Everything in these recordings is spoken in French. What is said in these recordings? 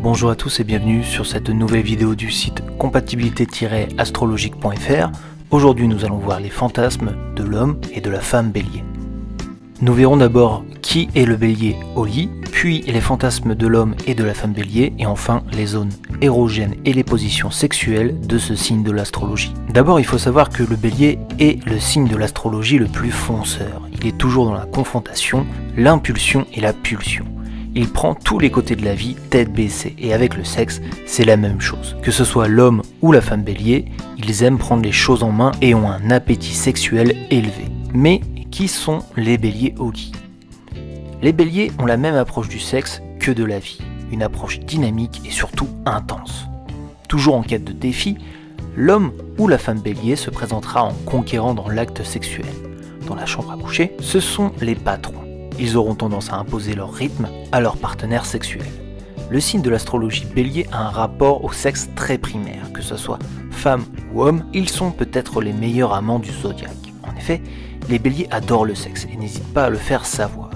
Bonjour à tous et bienvenue sur cette nouvelle vidéo du site compatibilité-astrologique.fr. Aujourd'hui nous allons voir les fantasmes de l'homme et de la femme bélier. Nous verrons d'abord qui est le bélier au lit, puis les fantasmes de l'homme et de la femme bélier, et enfin les zones érogènes et les positions sexuelles de ce signe de l'astrologie. D'abord il faut savoir que le bélier est le signe de l'astrologie le plus fonceur. Il est toujours dans la confrontation, l'impulsion et la pulsion. Il prend tous les côtés de la vie tête baissée, et avec le sexe, c'est la même chose. Que ce soit l'homme ou la femme bélier, ils aiment prendre les choses en main et ont un appétit sexuel élevé. Mais qui sont les béliers au lit? Les béliers ont la même approche du sexe que de la vie, une approche dynamique et surtout intense. Toujours en quête de défi, l'homme ou la femme bélier se présentera en conquérant dans l'acte sexuel. Dans la chambre à coucher, ce sont les patrons. Ils auront tendance à imposer leur rythme à leur partenaire sexuel. Le signe de l'astrologie bélier a un rapport au sexe très primaire, que ce soit femme ou homme, ils sont peut-être les meilleurs amants du zodiaque. En effet, les béliers adorent le sexe et n'hésitent pas à le faire savoir.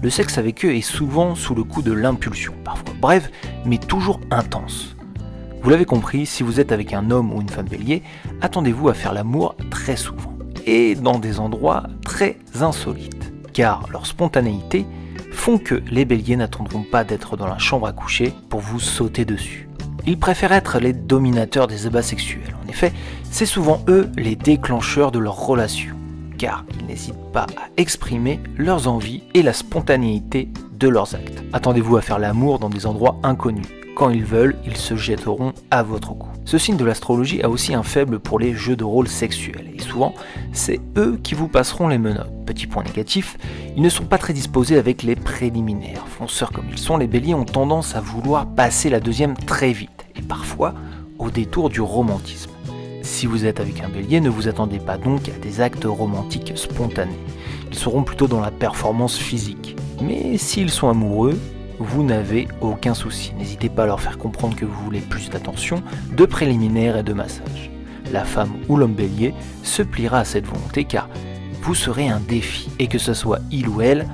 Le sexe avec eux est souvent sous le coup de l'impulsion, parfois brève, mais toujours intense. Vous l'avez compris, si vous êtes avec un homme ou une femme bélier, attendez-vous à faire l'amour très souvent, et dans des endroits très insolites. Car leur spontanéité font que les béliers n'attendront pas d'être dans la chambre à coucher pour vous sauter dessus. Ils préfèrent être les dominateurs des ébats sexuels. En effet, c'est souvent eux les déclencheurs de leur relation, car ils n'hésitent pas à exprimer leurs envies et la spontanéité de leurs actes. Attendez-vous à faire l'amour dans des endroits inconnus. Quand ils veulent, ils se jetteront à votre cou. Ce signe de l'astrologie a aussi un faible pour les jeux de rôle sexuels, et souvent, c'est eux qui vous passeront les menottes. Petit point négatif, ils ne sont pas très disposés avec les préliminaires. Fonceurs comme ils sont, les béliers ont tendance à vouloir passer la deuxième très vite, et parfois au détour du romantisme. Si vous êtes avec un bélier, ne vous attendez pas donc à des actes romantiques spontanés. Ils seront plutôt dans la performance physique. Mais s'ils sont amoureux, vous n'avez aucun souci. N'hésitez pas à leur faire comprendre que vous voulez plus d'attention, de préliminaires et de massages. La femme ou l'homme bélier se pliera à cette volonté car vous serez un défi. Et que ce soit il ou elle,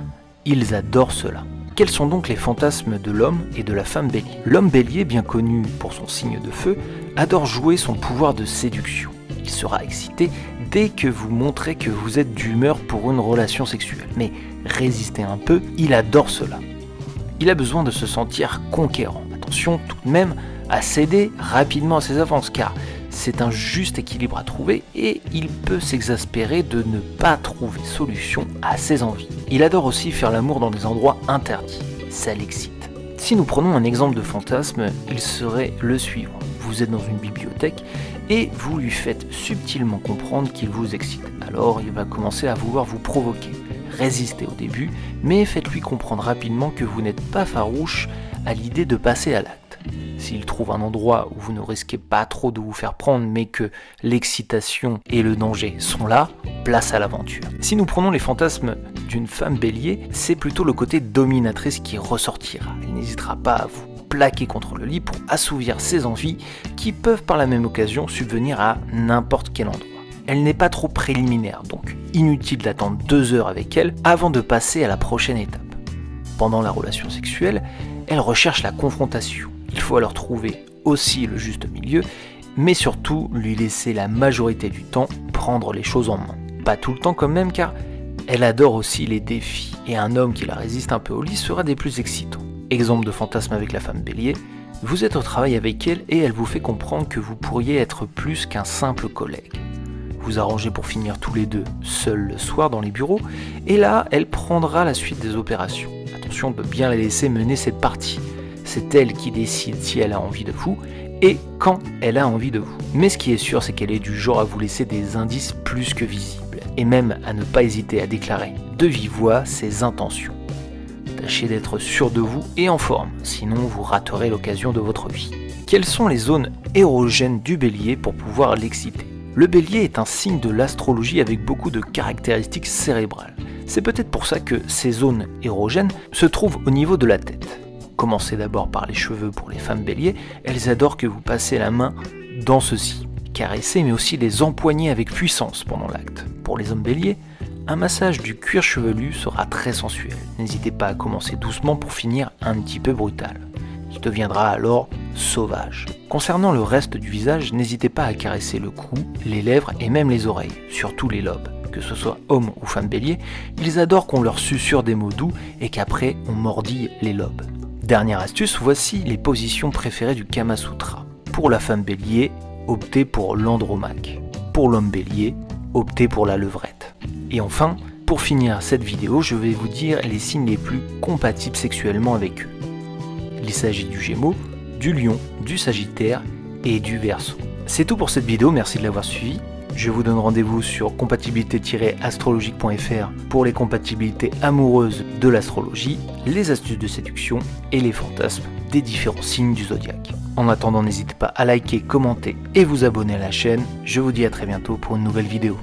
ils adorent cela. Quels sont donc les fantasmes de l'homme et de la femme bélier? L'homme bélier, bien connu pour son signe de feu, adore jouer son pouvoir de séduction. Il sera excité dès que vous montrez que vous êtes d'humeur pour une relation sexuelle. Mais résistez un peu, il adore cela. Il a besoin de se sentir conquérant. Attention tout de même à céder rapidement à ses avances, car c'est un juste équilibre à trouver et il peut s'exaspérer de ne pas trouver solution à ses envies. Il adore aussi faire l'amour dans des endroits interdits, ça l'excite. Si nous prenons un exemple de fantasme, il serait le suivant. Vous êtes dans une bibliothèque et vous lui faites subtilement comprendre qu'il vous excite. Alors il va commencer à vouloir vous provoquer. Résistez au début, mais faites-lui comprendre rapidement que vous n'êtes pas farouche à l'idée de passer à l'acte. S'il trouve un endroit où vous ne risquez pas trop de vous faire prendre, mais que l'excitation et le danger sont là, place à l'aventure. Si nous prenons les fantasmes d'une femme bélier, c'est plutôt le côté dominatrice qui ressortira. Elle n'hésitera pas à vous plaquer contre le lit pour assouvir ses envies qui peuvent par la même occasion subvenir à n'importe quel endroit. Elle n'est pas trop préliminaire, donc inutile d'attendre 2 heures avec elle avant de passer à la prochaine étape. Pendant la relation sexuelle, elle recherche la confrontation. Il faut alors trouver aussi le juste milieu, mais surtout lui laisser la majorité du temps prendre les choses en main. Pas tout le temps quand même, car elle adore aussi les défis, et un homme qui la résiste un peu au lit sera des plus excitants. Exemple de fantasme avec la femme bélier, vous êtes au travail avec elle et elle vous fait comprendre que vous pourriez être plus qu'un simple collègue. Vous arrangez pour finir tous les deux seuls le soir dans les bureaux, et là, elle prendra la suite des opérations. Attention de bien la laisser mener cette partie. C'est elle qui décide si elle a envie de vous, et quand elle a envie de vous. Mais ce qui est sûr, c'est qu'elle est du genre à vous laisser des indices plus que visibles, et même à ne pas hésiter à déclarer de vive voix ses intentions. Tâchez d'être sûr de vous et en forme, sinon vous raterez l'occasion de votre vie. Quelles sont les zones érogènes du bélier pour pouvoir l'exciter? Le bélier est un signe de l'astrologie avec beaucoup de caractéristiques cérébrales. C'est peut-être pour ça que ces zones érogènes se trouvent au niveau de la tête. Commencez d'abord par les cheveux pour les femmes béliers, elles adorent que vous passez la main dans ceux-ci. Caressez mais aussi les empoigner avec puissance pendant l'acte. Pour les hommes béliers, un massage du cuir chevelu sera très sensuel. N'hésitez pas à commencer doucement pour finir un petit peu brutal. qui deviendra alors sauvage. Concernant le reste du visage, n'hésitez pas à caresser le cou, les lèvres et même les oreilles, surtout les lobes. Que ce soit homme ou femme bélier, ils adorent qu'on leur susurre des mots doux et qu'après on mordille les lobes. Dernière astuce, voici les positions préférées du Kama Sutra. Pour la femme bélier, optez pour l'andromaque. Pour l'homme bélier, optez pour la levrette. Et enfin, pour finir cette vidéo, je vais vous dire les signes les plus compatibles sexuellement avec eux. Il s'agit du Gémeaux, du Lion, du Sagittaire et du Verseau. C'est tout pour cette vidéo, merci de l'avoir suivi. Je vous donne rendez-vous sur compatibilité-astrologique.fr pour les compatibilités amoureuses de l'astrologie, les astuces de séduction et les fantasmes des différents signes du zodiaque. En attendant, n'hésitez pas à liker, commenter et vous abonner à la chaîne. Je vous dis à très bientôt pour une nouvelle vidéo.